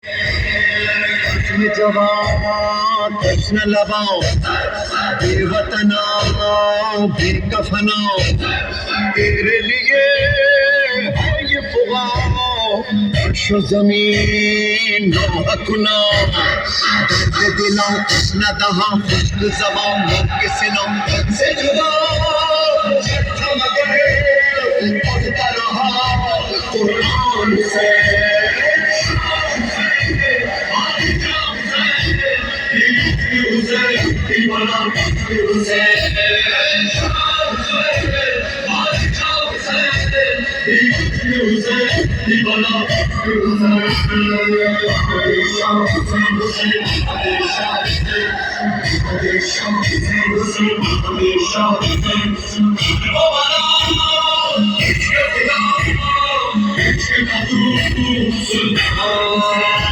ये जवान जश्न लबाओ बेवतना बेकफना तेरे लिए है ये फुगाओ अर्श ज़मीन नौहकुना दर्द दिलों न दहा खुश्क ज़बां मुझके सिनों से जुदा थम गए पढ़ता रहा कुरान से